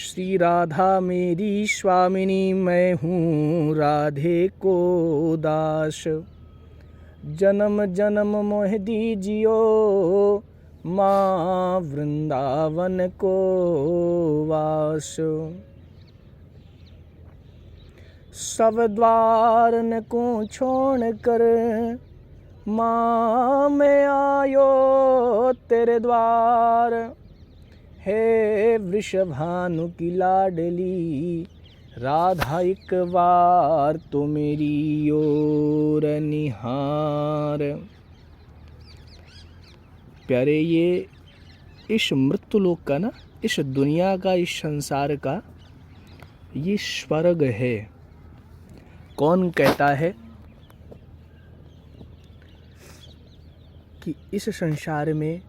श्री राधा मेरी स्वामिनी, मैं हूँ राधे को दास। जन्म जन्म मोह दीजियो, माँ वृंदावन को वास। सब द्वार न को छोड़ कर, माँ मैं आयो तेरे द्वार। हे वृषभानु की लाडली, राधा एक बार तो मेरी ओर निहार। प्यारे, ये इस मृत्युलोक का ना, इस दुनिया का, इस संसार का ये स्वर्ग है। कौन कहता है कि इस संसार में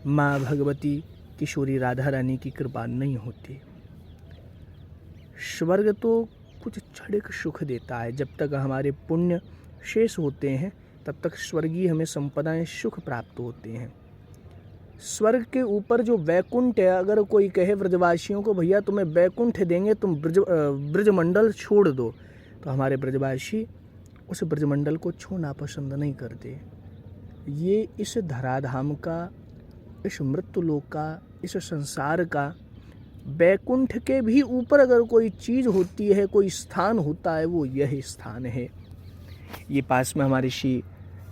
माँ भगवती किशोरी राधा रानी की कृपा नहीं होती? स्वर्ग तो कुछ क्षणिक सुख देता है। जब तक हमारे पुण्य शेष होते हैं तब तक स्वर्गीय हमें संपदाएं सुख प्राप्त होते हैं। स्वर्ग के ऊपर जो वैकुंठ है, अगर कोई कहे ब्रजवासियों को भैया तुम्हें वैकुंठ देंगे, तुम ब्रजमंडल छोड़ दो, तो हमारे ब्रजवासी उस ब्रजमंडल को छोड़ना पसंद नहीं करते। ये इस धराधाम का, इस मृत्युलोक का, इस संसार का, वैकुंठ के भी ऊपर अगर कोई चीज़ होती है, कोई स्थान होता है, वो यह स्थान है। ये पास में हमारे श्री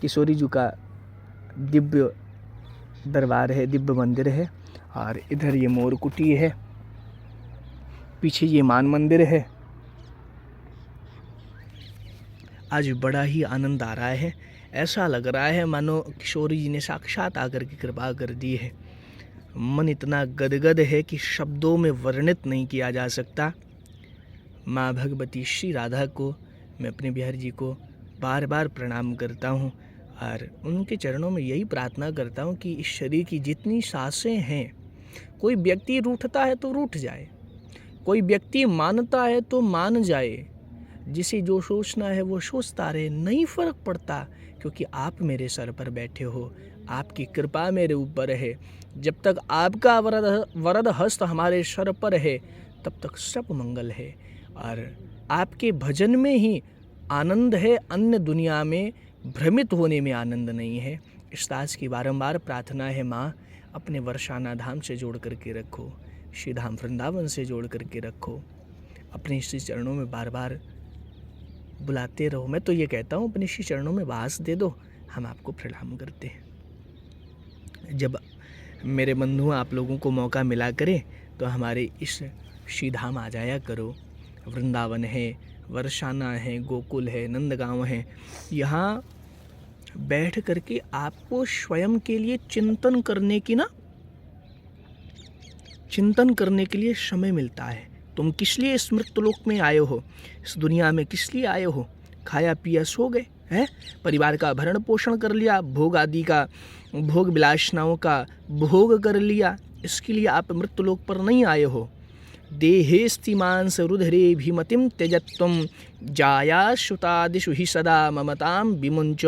किशोरी जी का दिव्य दरबार है, दिव्य मंदिर है। और इधर ये मोर कुटी है, पीछे ये मान मंदिर है। आज बड़ा ही आनंद आ रहा है। ऐसा लग रहा है मानो किशोरी जी ने साक्षात आकर की कृपा कर दी है। मन इतना गदगद है कि शब्दों में वर्णित नहीं किया जा सकता। माँ भगवती श्री राधा को, मैं अपने बिहारी जी को बार बार प्रणाम करता हूँ और उनके चरणों में यही प्रार्थना करता हूँ कि इस शरीर की जितनी सांसें हैं, कोई व्यक्ति रूठता है तो रूठ जाए, कोई व्यक्ति मानता है तो मान जाए, जिसे जो सोचना है वो सोचता रहे, नहीं फर्क पड़ता, क्योंकि आप मेरे सर पर बैठे हो, आपकी कृपा मेरे ऊपर है। जब तक आपका वरद हस्त हमारे सर पर है तब तक सब मंगल है। और आपके भजन में ही आनंद है, अन्य दुनिया में भ्रमित होने में आनंद नहीं है। इस दास की बारंबार प्रार्थना है, माँ अपने वर्षाना धाम से जोड़ करके रखो, श्री धाम वृंदावन से जोड़ करके रखो, अपने श्री चरणों में बार बार बुलाते रहो। मैं तो ये कहता हूँ अपने श्री चरणों में वास दे दो, हम आपको प्रणाम करते हैं। जब मेरे बंधु आप लोगों को मौका मिला करे तो हमारे इस श्री धाम आ जाया करो। वृंदावन है, वर्षाना है, गोकुल है, नंदगांव है। यहाँ बैठ करके आपको स्वयं के लिए चिंतन करने के लिए समय मिलता है। तुम किस लिए इस मृत्युलोक में आए हो, इस दुनिया में किस लिए आए हो? खाया पिया सो गए हैं, परिवार का भरण पोषण कर लिया, भोग आदि का, भोग विलासनाओं का भोग कर लिया, इसके लिए आप मृत्युलोक पर नहीं आए हो। देहेस्तिमांस रुधिरे भीमतिम त्यजत्वं, जाया श्रुतादिषु हि सदा ममतां विमुञ्च,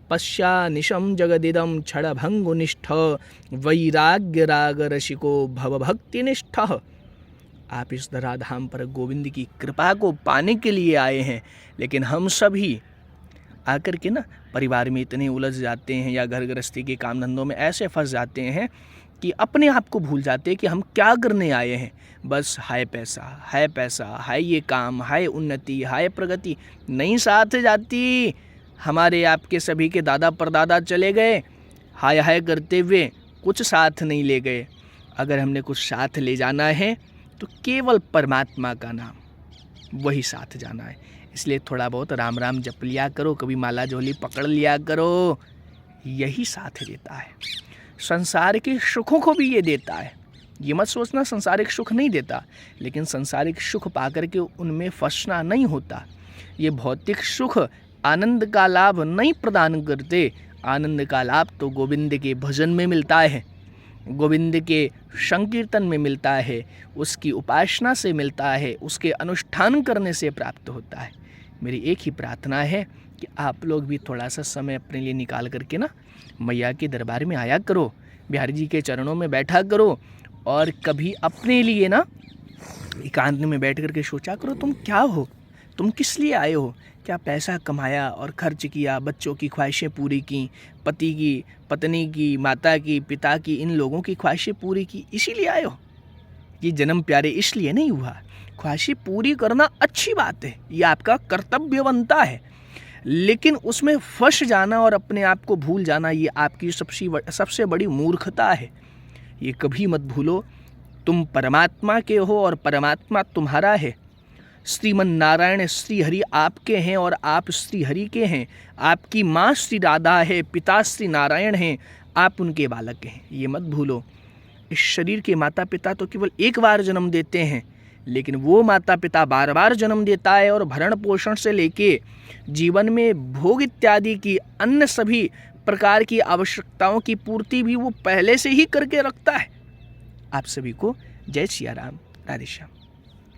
पश्या निशं जगदिदं क्षणभङ्गुनिष्ठ, वैराग्य राग रसिको भवभक्तिनिष्ठः। आप इस धराधाम पर गोविंद की कृपा को पाने के लिए आए हैं, लेकिन हम सभी आकर के ना परिवार में इतने उलझ जाते हैं या घर गृहस्थी के काम धंधों में ऐसे फंस जाते हैं कि अपने आप को भूल जाते हैं कि हम क्या करने आए हैं। बस हाय पैसा, हाय पैसा, हाय ये काम, हाय उन्नति, हाय प्रगति नहीं साथ जाती। हमारे आपके सभी के दादा परदादा चले गए, हाय हाय करते हुए कुछ साथ नहीं ले गए। अगर हमने कुछ साथ ले जाना है तो केवल परमात्मा का नाम, वही साथ जाना है। इसलिए थोड़ा बहुत राम राम जप लिया करो, कभी माला झोली पकड़ लिया करो, यही साथ देता है। संसार के सुखों को भी ये देता है। ये मत सोचना संसारिक सुख नहीं देता, लेकिन संसारिक सुख पाकर के उनमें फंसना नहीं होता। ये भौतिक सुख आनंद का लाभ नहीं प्रदान करते। आनंद का लाभ तो गोविंद के भजन में मिलता है, गोविंद के संकीर्तन में मिलता है, उसकी उपासना से मिलता है, उसके अनुष्ठान करने से प्राप्त होता है। मेरी एक ही प्रार्थना है कि आप लोग भी थोड़ा सा समय अपने लिए निकाल करके ना मैया के दरबार में आया करो, बिहारी जी के चरणों में बैठा करो, और कभी अपने लिए ना एकांत में बैठ कर के सोचा करो तुम क्या हो, तुम किस लिए आए हो। क्या पैसा कमाया और खर्च किया, बच्चों की ख्वाहिशें पूरी की, पति की, पत्नी की, माता की, पिता की, इन लोगों की ख्वाहिशें पूरी की, इसीलिए आए हो। ये जन्म प्यारे इसलिए नहीं हुआ। ख्वाहिशें पूरी करना अच्छी बात है, ये आपका कर्तव्य बनता है, लेकिन उसमें फंस जाना और अपने आप को भूल जाना ये आपकी सबसे बड़ी मूर्खता है। ये कभी मत भूलो, तुम परमात्मा के हो और परमात्मा तुम्हारा है। श्रीमन नारायण श्री हरि आपके हैं और आप श्री हरि के हैं। आपकी माँ श्री राधा है, पिता श्री नारायण हैं, आप उनके बालक हैं, ये मत भूलो। इस शरीर के माता पिता तो केवल एक बार जन्म देते हैं, लेकिन वो माता पिता बार बार जन्म देता है और भरण पोषण से लेके जीवन में भोग इत्यादि की अन्य सभी प्रकार की आवश्यकताओं की पूर्ति भी वो पहले से ही करके रखता है। आप सभी को जय सिया राम, राधे श्याम।